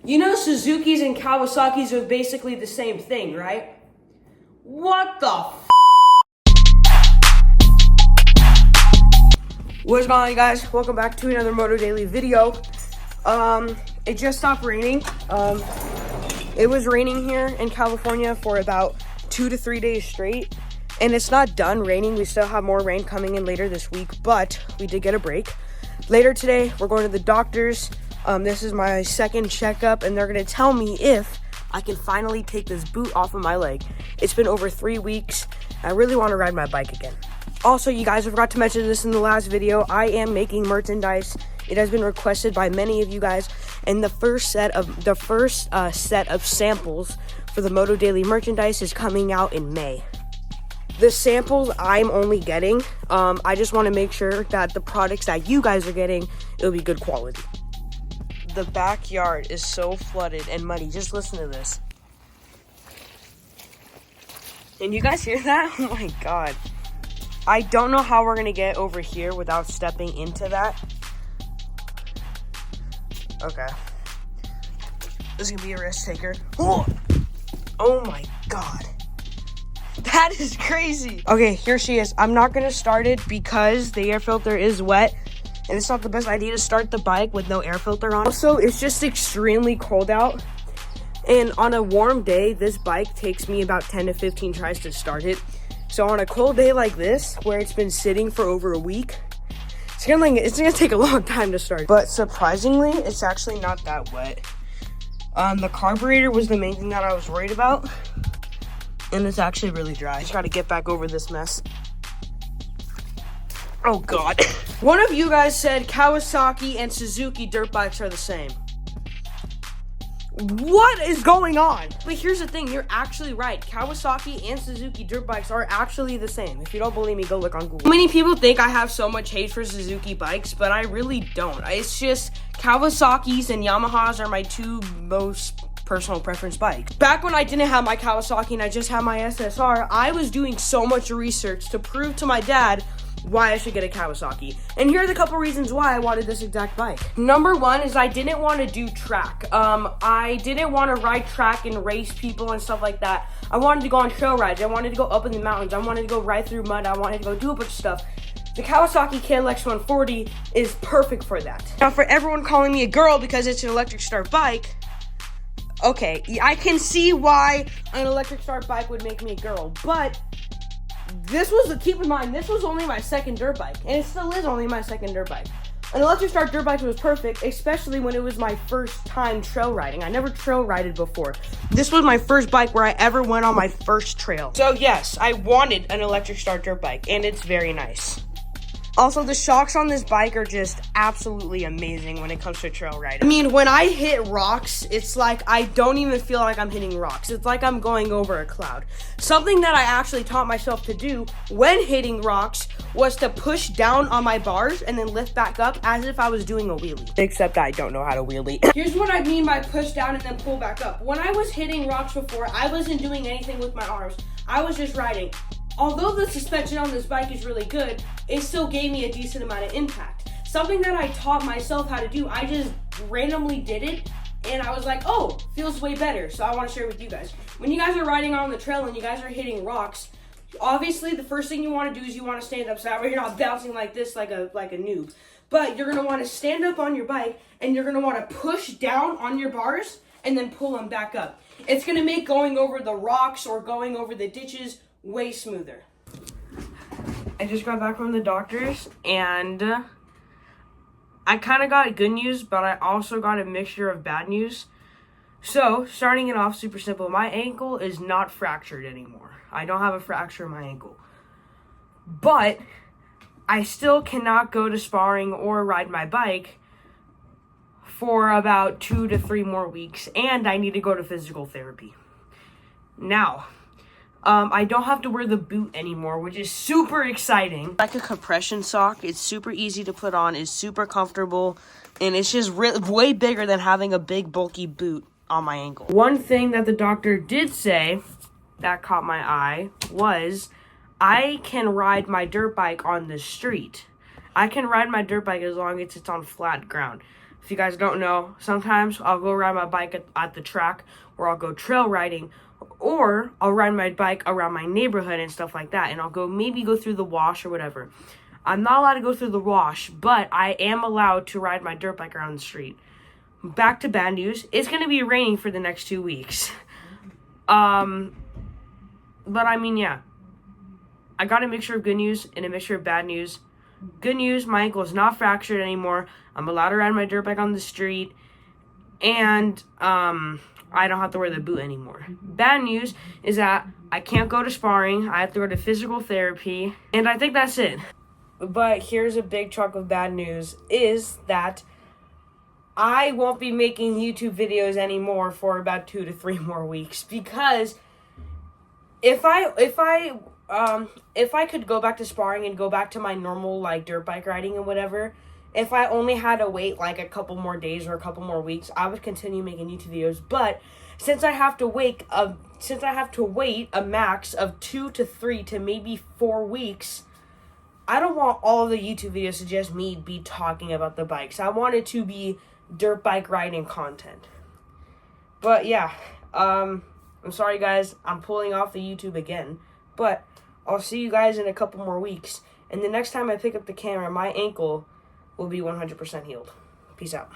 You know Suzukis and Kawasaki's are basically the same thing, right? What the f***? What's going on, guys? Welcome back to another Moto Daily video. It just stopped raining. It was raining here in California for about 2 to 3 days straight. And it's not done raining. We still have more rain coming in later this week, but we did get a break. Later today, we're going to the doctor's. This is my second checkup, and they're going to tell me if I can finally take this boot off of my leg. It's been over 3 weeks. I really want to ride my bike again. Also, you guys, I forgot to mention this in the last video. I am making merchandise. It has been requested by many of you guys, and the first set of samples for the Moto Daily merchandise is coming out in May. The samples I'm only getting, I just want to make sure that the products that you guys are getting, it'll be good quality. The backyard is so flooded and muddy. Just listen to this. Can you guys hear that? Oh my god. I don't know how we're going to get over here without stepping into that. Okay. This is going to be a risk taker. Oh my god. That is crazy. Okay, here she is. I'm not going to start it because the air filter is wet. And it's not the best idea to start the bike with no air filter on. Also, it's just extremely cold out. And on a warm day, this bike takes me about 10 to 15 tries to start it. So on a cold day like this, where it's been sitting for over a week, it's gonna take a long time to start. But surprisingly, it's actually not that wet. The carburetor was the main thing that I was worried about. And it's actually really dry. I just gotta get back over this mess. Oh god. One of you guys said Kawasaki and Suzuki dirt bikes are the same. What is going on? But here's the thing, you're actually right. Kawasaki and Suzuki dirt bikes are actually the same. If you don't believe me, go look on Google. Many people think I have so much hate for Suzuki bikes, but I really don't. It's just Kawasaki's and Yamahas are my two most personal preference bikes. Back when I didn't have my Kawasaki and I just had my SSR, I was doing so much research to prove to my dad why I should get a Kawasaki. And here are the couple reasons why I wanted this exact bike. Number one is I didn't want to do track. I didn't want to ride track and race people and stuff like that. I wanted to go on trail rides. I wanted to go up in the mountains. I wanted to go ride through mud. I wanted to go do a bunch of stuff. The Kawasaki KLX 140 is perfect for that. Now, for everyone calling me a girl because it's an electric start bike, okay, I can see why an electric start bike would make me a girl, but keep in mind, this was only my second dirt bike, and it still is only my second dirt bike. An electric start dirt bike was perfect, especially when it was my first time trail riding. I never trail rided before. This was my first bike where I ever went on my first trail. So yes, I wanted an electric start dirt bike, and it's very nice. Also, the shocks on this bike are just absolutely amazing when it comes to trail riding. I mean, when I hit rocks, it's like I don't even feel like I'm hitting rocks. It's like I'm going over a cloud. Something that I actually taught myself to do when hitting rocks was to push down on my bars and then lift back up as if I was doing a wheelie. Except I don't know how to wheelie. Here's what I mean by push down and then pull back up. When I was hitting rocks before, I wasn't doing anything with my arms. I was just riding. Although the suspension on this bike is really good, it still gave me a decent amount of impact. Something that I taught myself how to do, I just randomly did it, and I was like, oh, feels way better, so I want to share it with you guys. When you guys are riding on the trail and you guys are hitting rocks, obviously the first thing you want to do is you want to stand up so that way you're not bouncing like this like a noob. But you're going to want to stand up on your bike, and you're going to want to push down on your bars, and then pull them back up. It's going to make going over the rocks or going over the ditches way smoother. I just got back from the doctor's, and I kind of got good news, but I also got a mixture of bad news. So, starting it off super simple, my ankle is not fractured anymore. I don't have a fracture in my ankle. But I still cannot go to sparring or ride my bike for about 2 to 3 more weeks, and I need to go to physical therapy. Now, I don't have to wear the boot anymore, which is super exciting. Like a compression sock, it's super easy to put on, it's super comfortable, and it's just way bigger than having a big bulky boot on my ankle. One thing that the doctor did say that caught my eye was I can ride my dirt bike on the street. I can ride my dirt bike as long as it's on flat ground. If you guys don't know, sometimes I'll go ride my bike at the track, or I'll go trail riding, or I'll ride my bike around my neighborhood and stuff like that, and I'll maybe go through the wash or whatever. I'm not allowed to go through the wash, but I am allowed to ride my dirt bike around the street. Back to bad news. It's going to be raining for the next 2 weeks. But I mean, yeah. I got a mixture of good news and a mixture of bad news. Good news, my ankle is not fractured anymore. I'm allowed to ride my dirt bike on the street. And, I don't have to wear the boot anymore. Bad news is that I can't go to sparring. I have to go to physical therapy. And I think that's it. But here's a big chunk of bad news, is that I won't be making YouTube videos anymore for about 2 to 3 more weeks, because if I could go back to sparring and go back to my normal, like, dirt bike riding and whatever, if I only had to wait, like, a couple more days or a couple more weeks, I would continue making YouTube videos. But since I have to wait a max of 2 to 3 to maybe 4 weeks, I don't want all of the YouTube videos to just me be talking about the bikes. I want it to be dirt bike riding content. But yeah, I'm sorry guys, I'm pulling off the YouTube again. But I'll see you guys in a couple more weeks. And the next time I pick up the camera, my ankle will be 100% healed. Peace out.